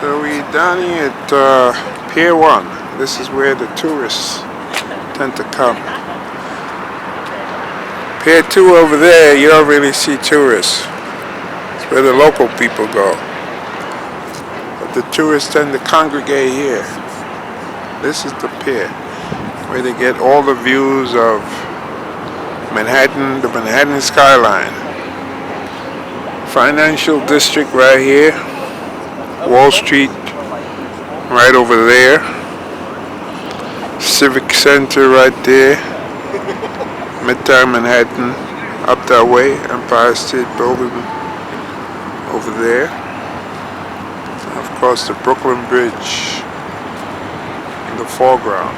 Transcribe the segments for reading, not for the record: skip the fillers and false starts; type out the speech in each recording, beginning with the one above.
So we're down here at Pier 1. This is where the tourists tend to come. Pier 2 over there, you don't really see tourists. It's where the local people go. But the tourists tend to congregate here. This is the pier, where they get all the views of Manhattan, the Manhattan skyline. Financial district right here. Wall Street right over there. Civic Center right there. Midtown Manhattan up that way. Empire State Building over there. And of course the Brooklyn Bridge in the foreground.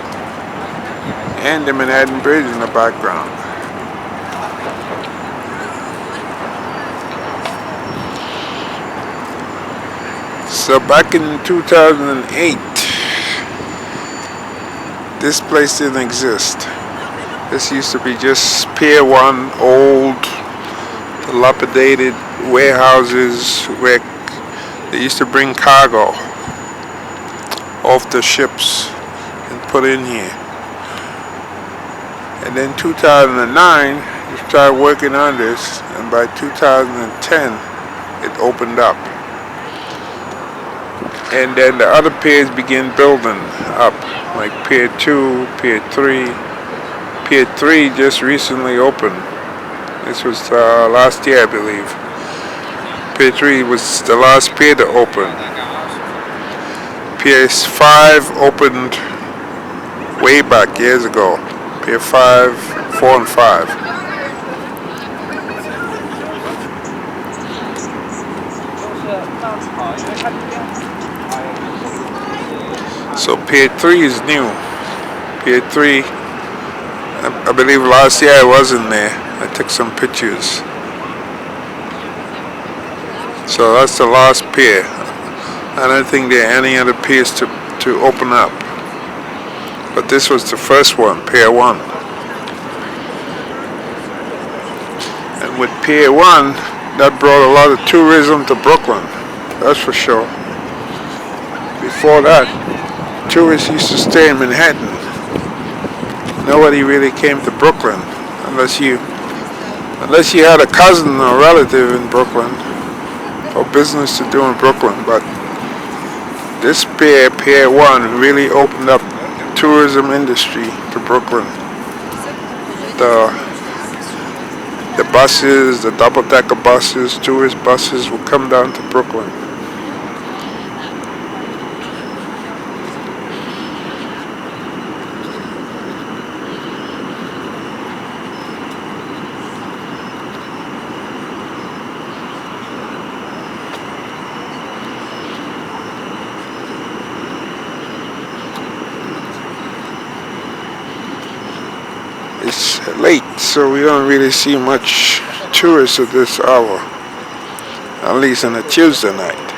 And the Manhattan Bridge in the background. So back in 2008, this place didn't exist. This used to be just Pier 1, old, dilapidated warehouses where they used to bring cargo off the ships and put in here. And then 2009, we started working on this, and by 2010, it opened up. And then the other piers began building up, like Pier 2, Pier 3. Pier 3 just recently opened. This was last year, I believe. Pier 3 was the last pier to open. Pier 5 opened way back years ago. Pier 5, 4 and 5. So Pier 3 is new. Pier 3, I believe last year I was in there. I took some pictures. So that's the last pier. I don't think there are any other piers to open up. But this was the first one, Pier 1. And with Pier 1, that brought a lot of tourism to Brooklyn. That's for sure. Before that, tourists used to stay in Manhattan. Nobody really came to Brooklyn unless you had a cousin or relative in Brooklyn or business to do in Brooklyn. But this pier, Pier 1, really opened up the tourism industry to Brooklyn. The buses, the double-decker buses, tourist buses will come down to Brooklyn. It's late, so we don't really see much tourists at this hour, at least on a Tuesday night.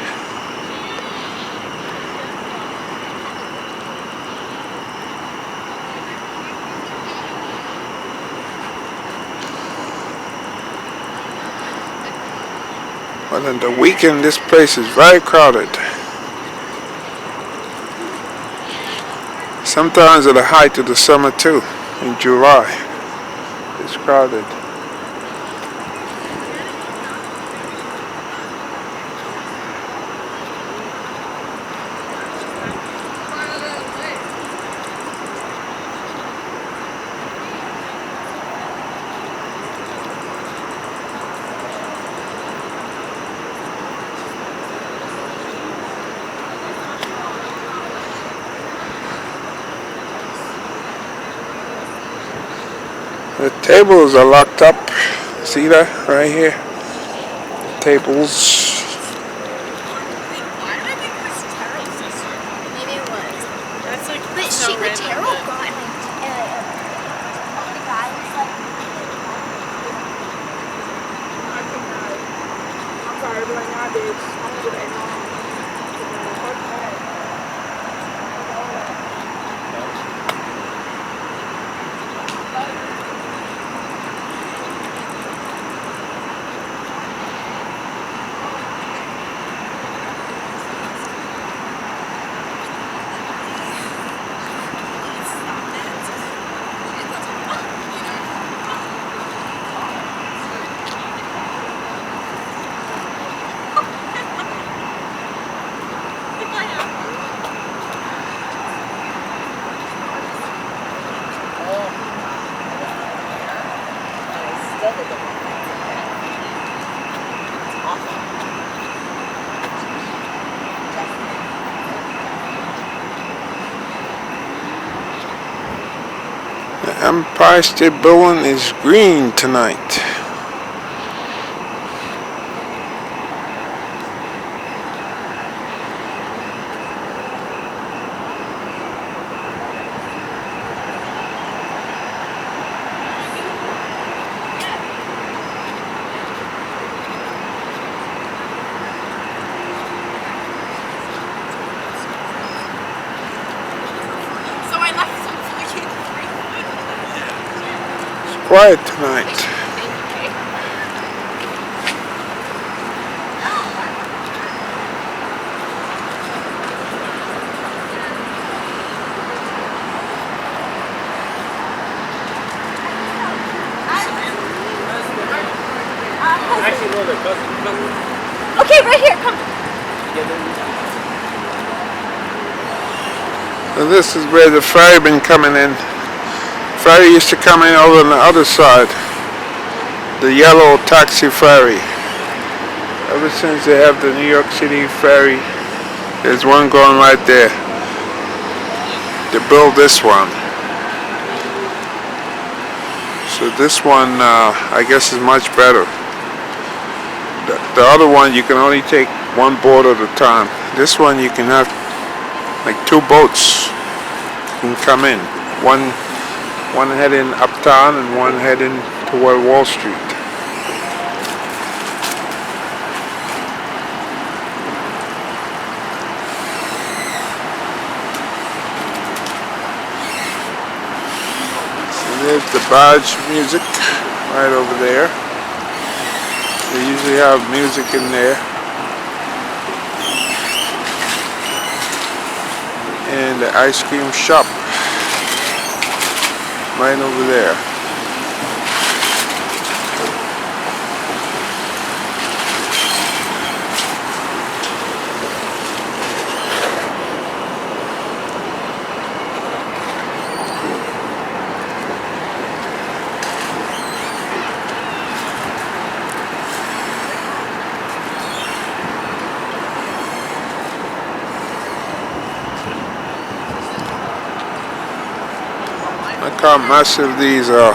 But on the weekend, this place is very crowded. Sometimes at the height of the summer too. In July, it's crowded. The tables are locked up. See that right here? Tables. Maybe it was. That's like but so she random. Tarot got the guy was like. I'm sorry, but like nowadays, I'm gonna get it. Empire State Building is green tonight. Quiet tonight. Okay, right here, come. And this is where the ferry been coming in. Ferry used to come in over on the other side. The yellow taxi ferry. Ever since they have the New York City ferry, there's one going right there. They built this one. So this one, I guess, is much better. The other one, you can only take one boat at a time. This one, you can have like two boats can come in. One heading uptown and one heading toward Wall Street. So there's the barge music right over there. They usually have music in there. And the ice cream shop right over there. Look how massive these are.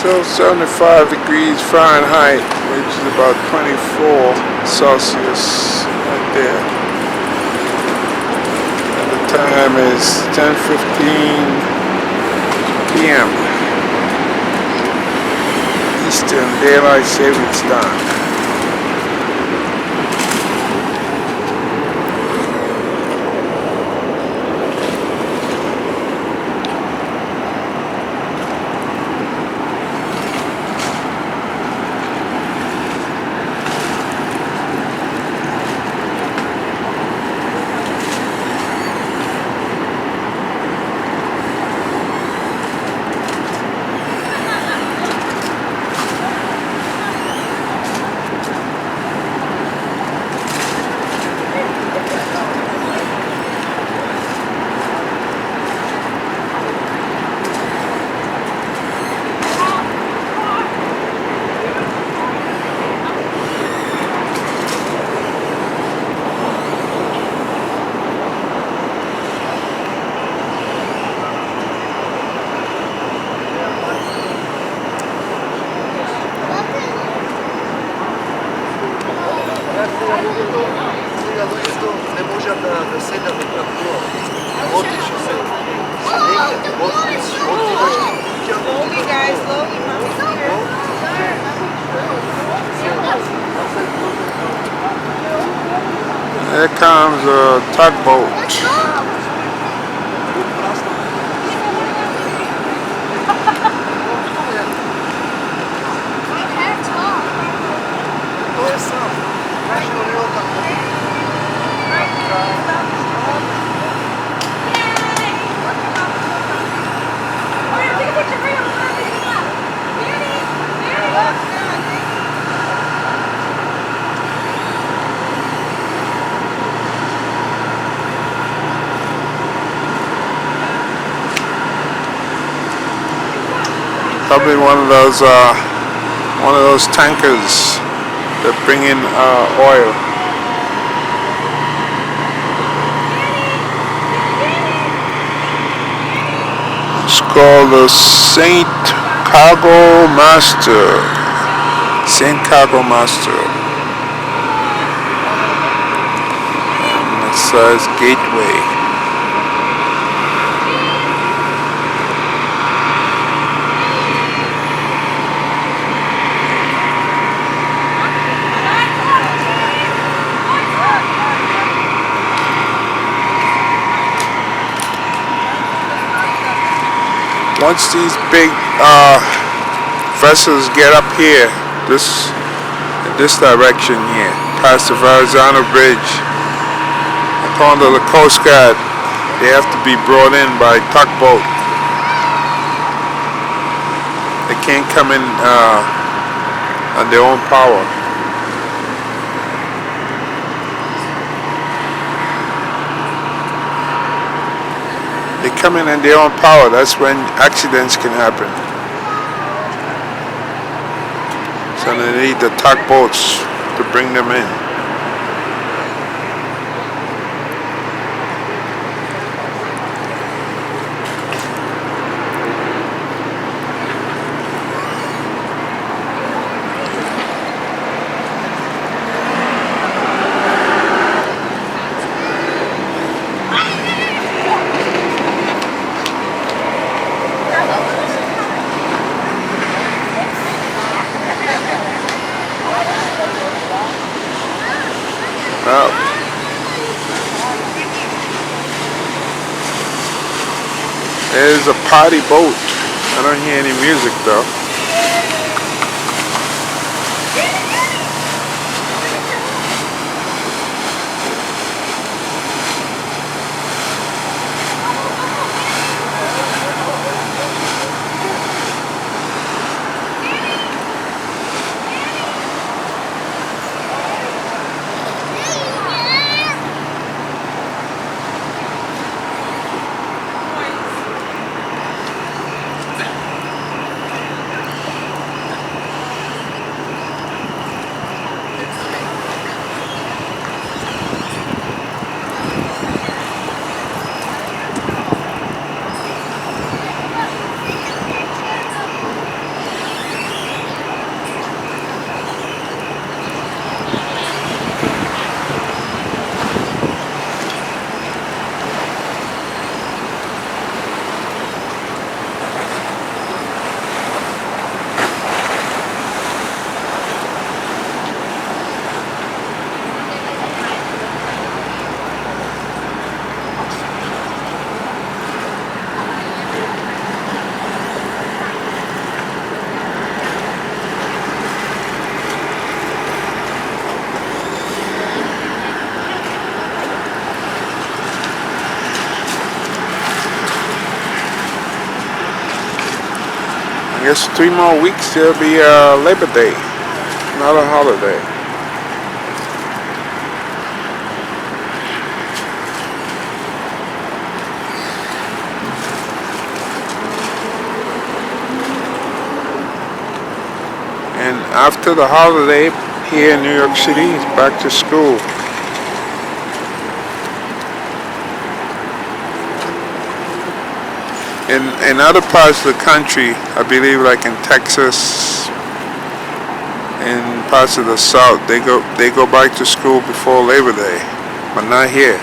Still 75 degrees Fahrenheit, which is about 24 Celsius right there. And the time is 10:15 p.m. Eastern Daylight Savings Time. There comes a tugboat. Probably one of those tankers that bring in oil. It's called the Saint Cargo Master. Saint Cargo Master. And it says Gateway. Once these big vessels get up here, this direction here, past the Verrazano Bridge, according to the Coast Guard, they have to be brought in by tugboat. They can't come in on their own power. They come in on their own power. That's when accidents can happen. So they need the tugboats to bring them in. Well, there's a party boat. I don't hear any music though. I guess 3 more weeks there'll be Labor Day, another holiday. And after the holiday here in New York City, it's back to school. In other parts of the country, I believe like in Texas, in parts of the South, they go back to school before Labor Day, but not here.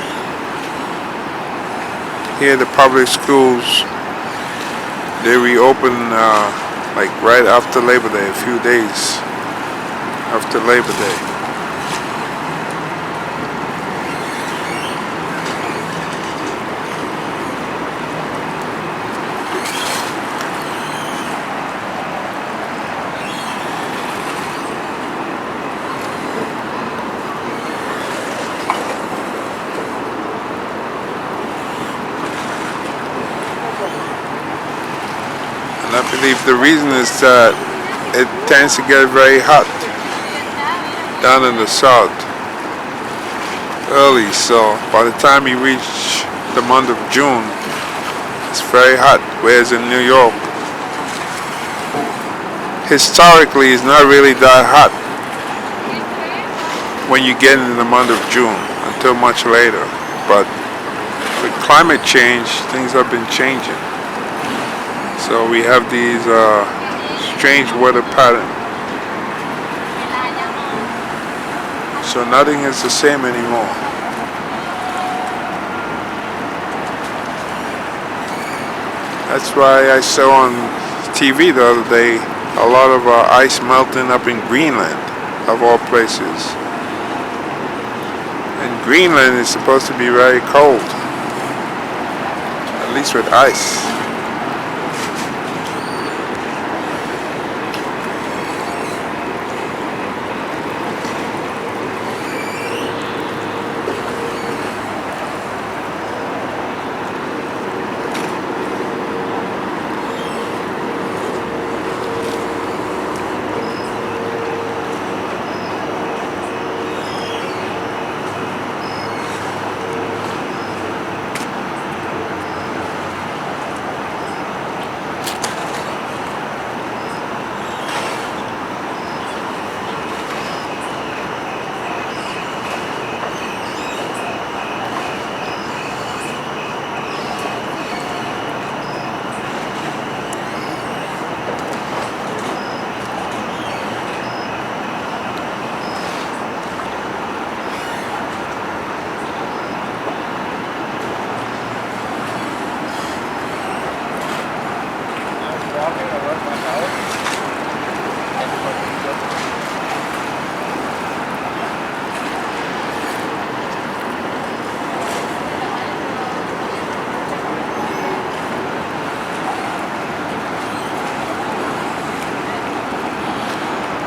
Here the public schools, they reopen like right after Labor Day, a few days after Labor Day. And I believe the reason is that it tends to get very hot down in the south early, so by the time you reach the month of June, it's very hot, whereas in New York historically is not really that hot when you get in the month of June until much later. But with climate change, things have been changing. So we have these strange weather pattern. So nothing is the same anymore. That's why I saw on TV the other day a lot of ice melting up in Greenland, of all places. And Greenland is supposed to be very cold, at least with ice.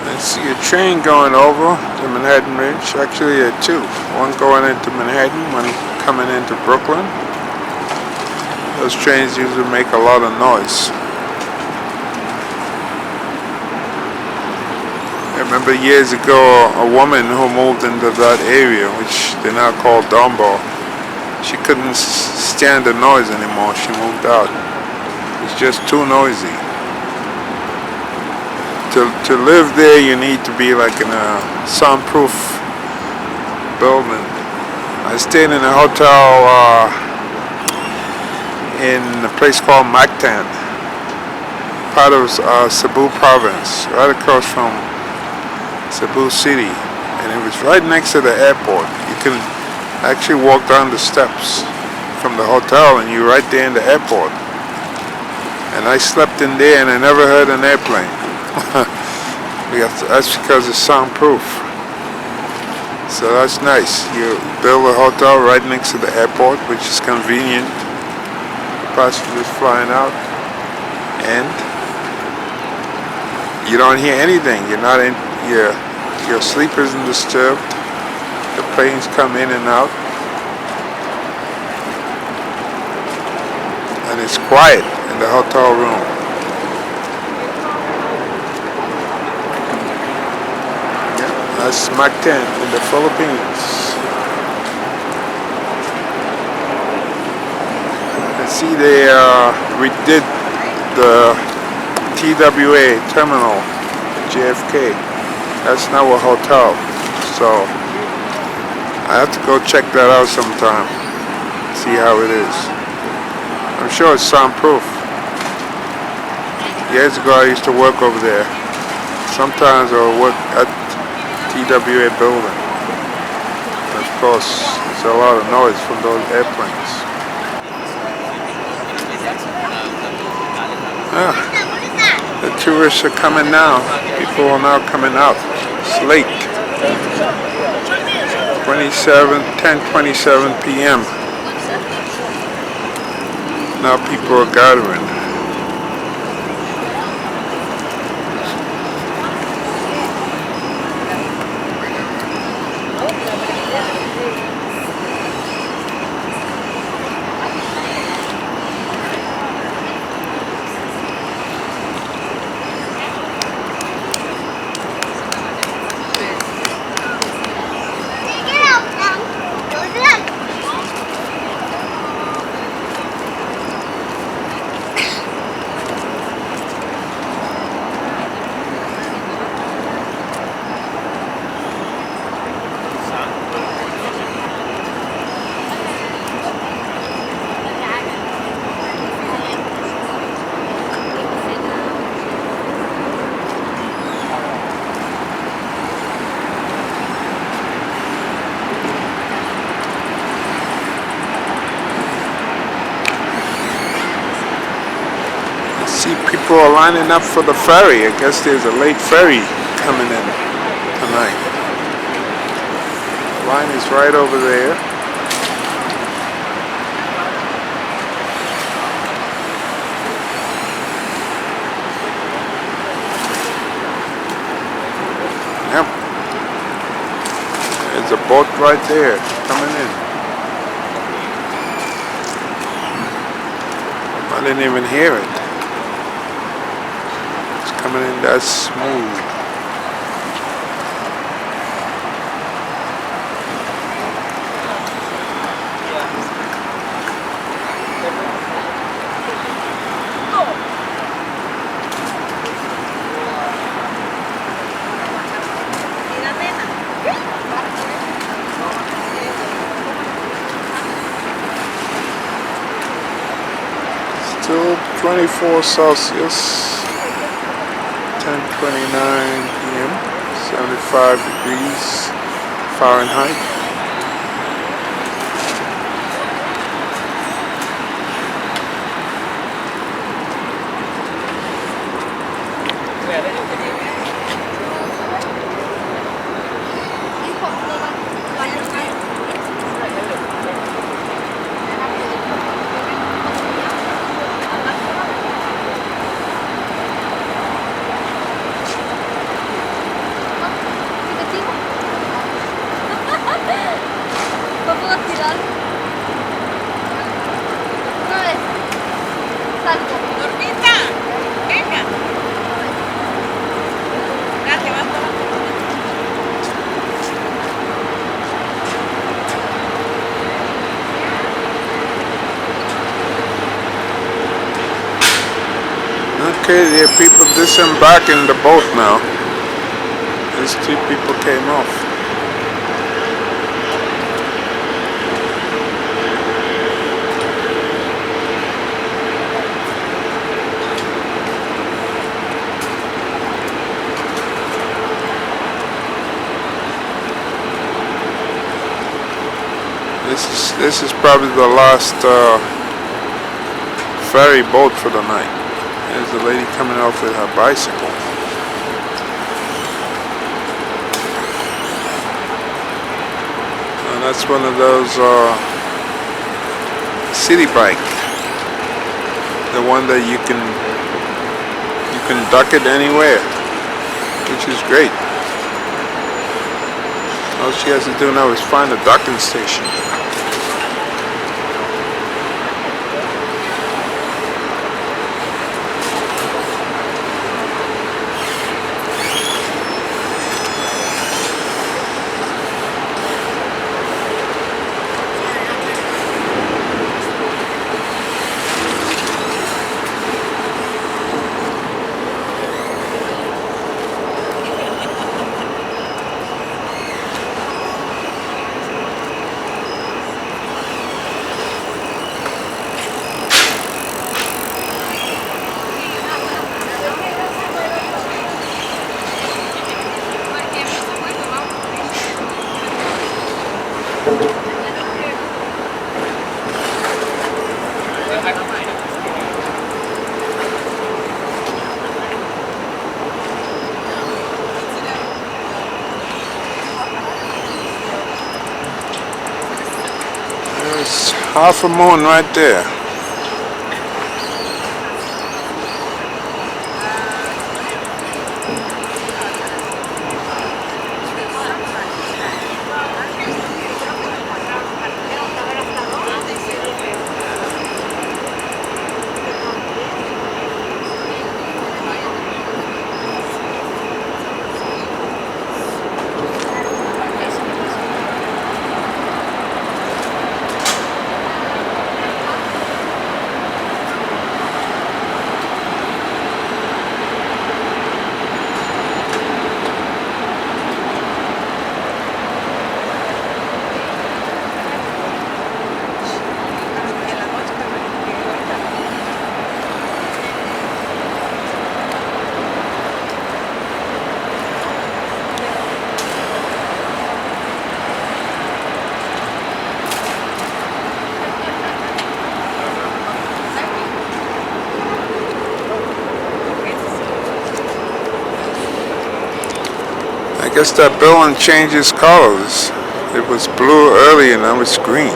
I see a train going over the Manhattan Bridge. Actually, there are two. One going into Manhattan, one coming into Brooklyn. Those trains usually make a lot of noise. I remember years ago a woman who moved into that area, which they now call Dumbo. She couldn't stand the noise anymore. She moved out. It's just too noisy. To live there, you need to be like in a soundproof building. I stayed in a hotel in a place called Mactan, part of Cebu province, right across from Cebu City, and it was right next to the airport. You can actually walk down the steps from the hotel and you're right there in the airport. And I slept in there and I never heard an airplane. That's because it's soundproof. So that's nice. You build a hotel right next to the airport, which is convenient. Passengers flying out, and you don't hear anything. You're not in. Your sleep isn't disturbed. The planes come in and out, and it's quiet in the hotel room. That's Mactan in the Philippines. And see, they redid the TWA terminal, JFK. That's now a hotel. So I have to go check that out sometime. See how it is. I'm sure it's soundproof. Years ago I used to work over there. Sometimes I would work at TWA building. And of course, there's a lot of noise from those airplanes. The tourists are coming now. People are now coming out. It's late. 10:27 p.m. Now people are gathering. See, people are lining up for the ferry. I guess there's a late ferry coming in tonight. The line is right over there. Yep. There's a boat right there coming in. I didn't even hear it. It's coming in that smooth. Still 24 Celsius, 10:29 p.m., 75 degrees Fahrenheit. Okay, there are people disembarking the boat now. These two people came off. This is probably the last ferry boat for the night. There's a lady coming off with her bicycle. And that's one of those city bike. The one that you can duck it anywhere, which is great. All she has to do now is find a docking station. There's half a moon right there. Guess that building changes colors. It was blue earlier, now it's green.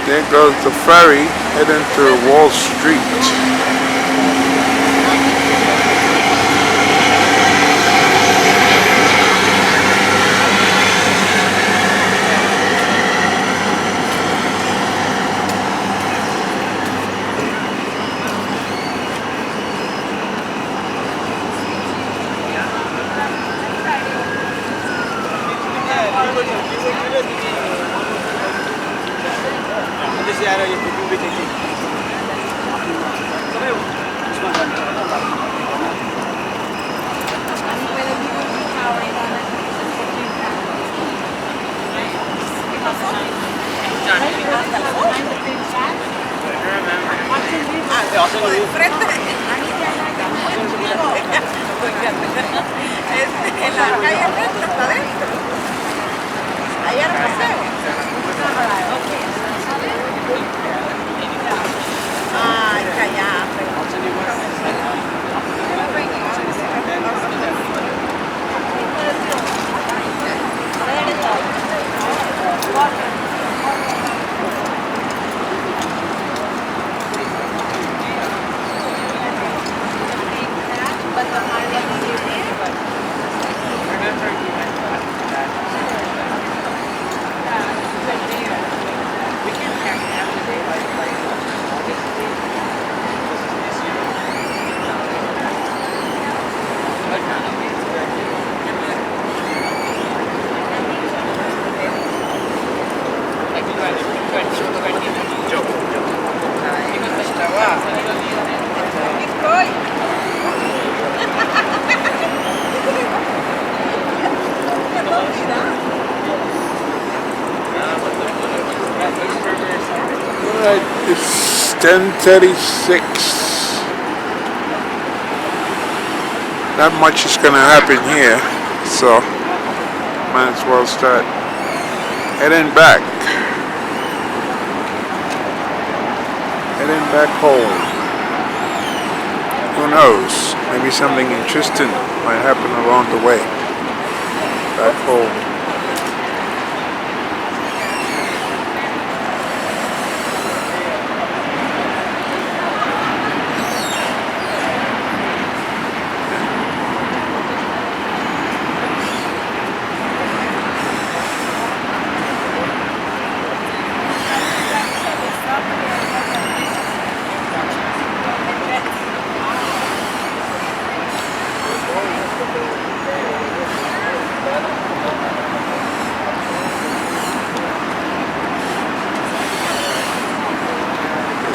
There goes the ferry heading to Wall Street. En la calle adentro, está adentro. Ahí era paseo. Ay, cállate. It's 10:36. Not much is gonna happen here, so might as well start heading back. Heading back home. Who knows? Maybe something interesting might happen along the way. Back home.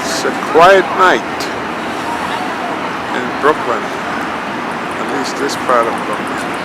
It's a quiet night in Brooklyn, at least this part of Brooklyn.